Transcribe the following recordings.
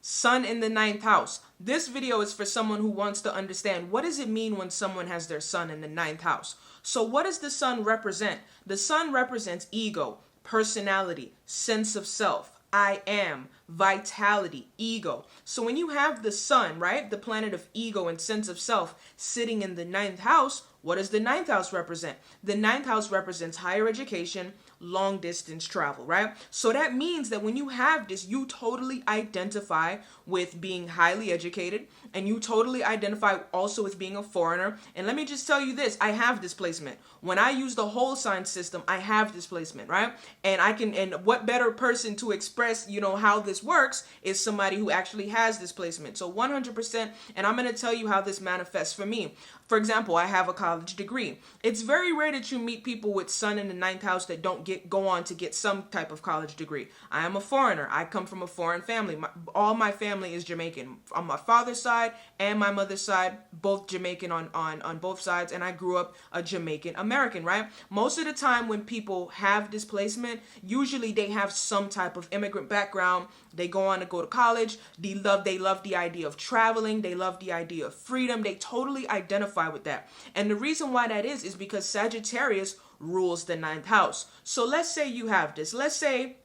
Sun in the ninth house. This video is for someone who wants to understand what does it mean when someone has their sun in the ninth house. So what does the sun represent? The sun represents ego, personality, sense of self, I am, vitality, ego. So when you have the sun, right, the planet of ego and sense of self sitting in the ninth house, what does the ninth house represent? The ninth house represents higher education, long distance travel, right? So that means that when you have this, you totally identify with being highly educated, and you totally identify also with being a foreigner. And let me just tell you this, I have displacement. When I use the whole sign system, I have displacement, right? And what better person to express, how this works is somebody who actually has displacement. So 100%, and I'm going to tell you how this manifests for me. For example, I have a college degree. It's very rare that you meet people with sun in the ninth house that don't go on to get some type of college degree. I am a foreigner. I come from a foreign family. All my family is Jamaican. On my father's side and my mother's side, both Jamaican on both sides, and I grew up a Jamaican American, right? Most of the time when people have displacement, usually they have some type of immigrant background. They go on to go to college. They love the idea of traveling. They love the idea of freedom. They totally identify with that. And the reason why that is because Sagittarius rules the ninth house. So let's say you have this. Let's say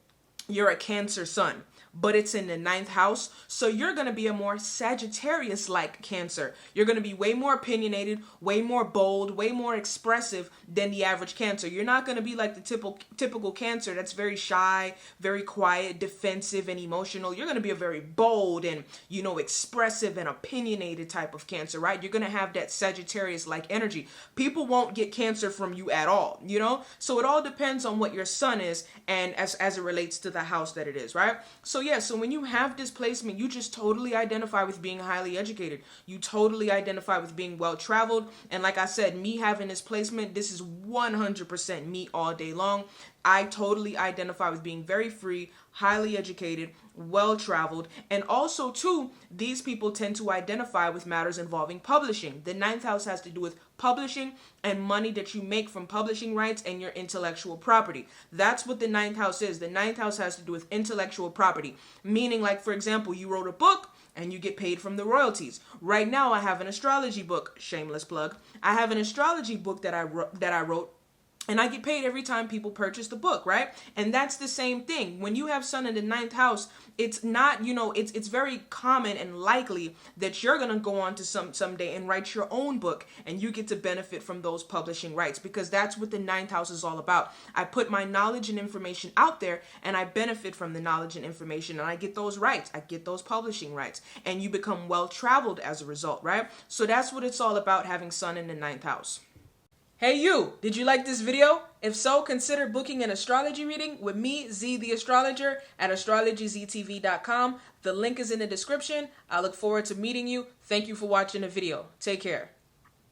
you're a Cancer sun, but it's in the ninth house. So you're going to be a more Sagittarius-like Cancer. You're going to be way more opinionated, way more bold, way more expressive than the average Cancer. You're not going to be like the typical Cancer that's very shy, very quiet, defensive, and emotional. You're going to be a very bold and, expressive and opinionated type of Cancer, right? You're going to have that Sagittarius-like energy. People won't get Cancer from you at all, So it all depends on what your sun is and as it relates to the house that it is, right? So when you have displacement, you just totally identify with being highly educated. You totally identify with being well-traveled. And like I said, me having displacement, this is 100% me all day long. I totally identify with being very free, highly educated, well-traveled. And also, too, these people tend to identify with matters involving publishing. The ninth house has to do with publishing and money that you make from publishing rights and your intellectual property. That's what the ninth house is. The ninth house has to do with intellectual property. Meaning, like, for example, you wrote a book and you get paid from the royalties. Right now, I have an astrology book, shameless plug. I have an astrology book that I wrote. And I get paid every time people purchase the book, right? And that's the same thing. When you have sun in the ninth house, it's not, it's very common and likely that you're going to go on to someday and write your own book, and you get to benefit from those publishing rights, because that's what the ninth house is all about. I put my knowledge and information out there, and I benefit from the knowledge and information, and I get those rights. I get those publishing rights, and you become well-traveled as a result, right? So that's what it's all about, having sun in the ninth house. Hey you, did you like this video? If so, consider booking an astrology reading with me, Z the Astrologer, at astrologyztv.com. The link is in the description. I look forward to meeting you. Thank you for watching the video. Take care.